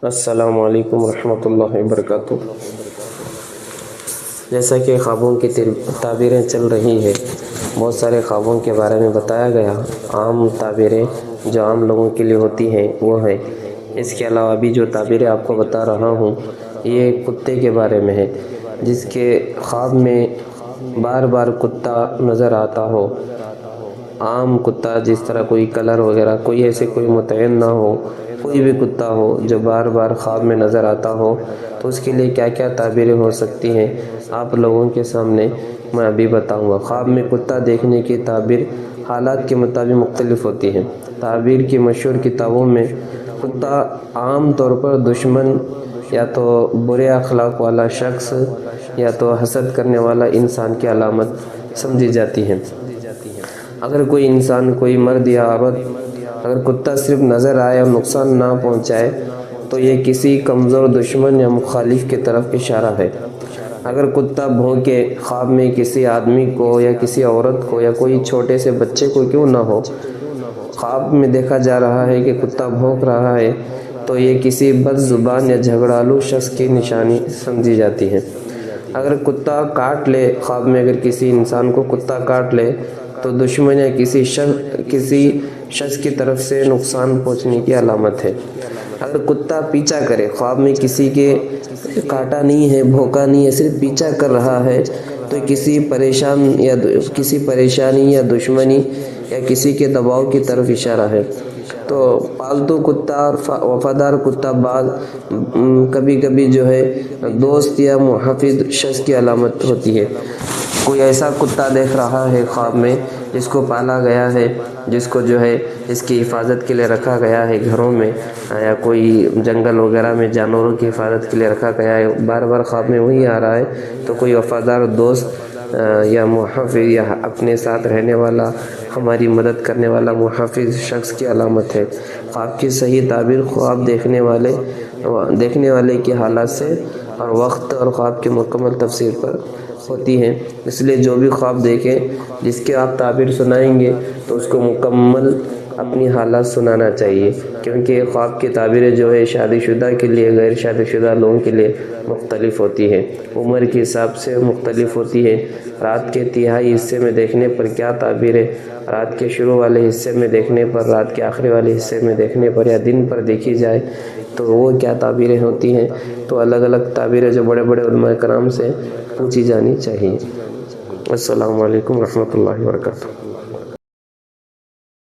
السلام علیکم ورحمۃ اللہ وبرکاتہ۔ جیسا کہ خوابوں کی تعبیریں چل رہی ہے، بہت سارے خوابوں کے بارے میں بتایا گیا۔ عام تعبیریں جو عام لوگوں کے لیے ہوتی ہیں وہ ہیں۔ اس کے علاوہ ابھی جو تعبیریں آپ کو بتا رہا ہوں یہ کتے کے بارے میں ہے، جس کے خواب میں بار بار کتا نظر آتا ہو۔ عام کتا جس طرح کوئی کلر وغیرہ کوئی ایسے کوئی متعین نہ ہو، کوئی بھی کتا ہو جو بار بار خواب میں نظر آتا ہو، تو اس کے لیے کیا کیا تعبیریں ہو سکتی ہیں آپ لوگوں کے سامنے میں ابھی بتاؤں گا۔ خواب میں کتا دیکھنے کی تعبیر حالات کے مطابق مختلف ہوتی ہے۔ تعبیر کی مشہور کتابوں میں کتا عام طور پر دشمن یا تو برے اخلاق والا شخص یا تو حسد کرنے والا انسان کی علامت سمجھی جاتی ہے۔ اگر کوئی انسان، کوئی مرد یا عورت، اگر کتا صرف نظر آئے اور نقصان نہ پہنچائے تو یہ کسی کمزور دشمن یا مخالف کی طرف اشارہ ہے۔ اگر کتا بھونکے خواب میں کسی آدمی کو یا کسی عورت کو یا کوئی چھوٹے سے بچے کو کیوں نہ ہو، خواب میں دیکھا جا رہا ہے کہ کتا بھونک رہا ہے تو یہ کسی بد زبان یا جھگڑالو شخص کی نشانی سمجھی جاتی ہے۔ اگر کتا کاٹ لے، خواب میں اگر کسی انسان کو کتا کاٹ لے تو دشمن یا کسی شخص کی طرف سے نقصان پہنچنے کی علامت ہے۔ اگر کتا پیچھا کرے، خواب میں کسی کے کاٹا نہیں ہے، بھونکا نہیں ہے، صرف پیچھا کر رہا ہے تو کسی پریشانی یا دشمنی یا کسی کے دباؤ کی طرف اشارہ ہے۔ تو پالتو کتا اور وفادار کتا کبھی کبھی جو ہے دوست یا محافظ شخص کی علامت ہوتی ہے۔ کوئی ایسا کتا دیکھ رہا ہے خواب میں جس کو پالا گیا ہے، جس کو جو ہے اس کی حفاظت کے لیے رکھا گیا ہے گھروں میں، یا کوئی جنگل وغیرہ میں جانوروں کی حفاظت کے لیے رکھا گیا ہے، بار بار خواب میں وہی آ رہا ہے، تو کوئی وفادار دوست یا محافظ یا اپنے ساتھ رہنے والا، ہماری مدد کرنے والا محافظ شخص کی علامت ہے۔ خواب کی صحیح تعبیر خواب دیکھنے والے کی حالات سے اور وقت اور خواب کی مکمل تفسیر پر ہوتی ہے۔ اس لیے جو بھی خواب دیکھیں، جس کے آپ تعبیر سنائیں گے تو اس کو مکمل اپنی حالات سنانا چاہیے، کیونکہ خواب کی تعبیریں جو ہے شادی شدہ کے لیے، غیر شادی شدہ لوگوں کے لیے مختلف ہوتی ہے، عمر کے حساب سے مختلف ہوتی ہے۔ رات کے تہائی حصے میں دیکھنے پر کیا تعبیر ہے، رات کے شروع والے حصے میں دیکھنے پر، رات کے آخری والے حصے میں دیکھنے پر یا دن پر دیکھی جائے تو وہ کیا تعبیریں ہوتی ہیں، تو الگ الگ تعبیریں جو بڑے بڑے علماء کرام سے پوچھی جانی چاہیے۔ السلام علیکم ورحمۃ اللہ وبرکاتہ۔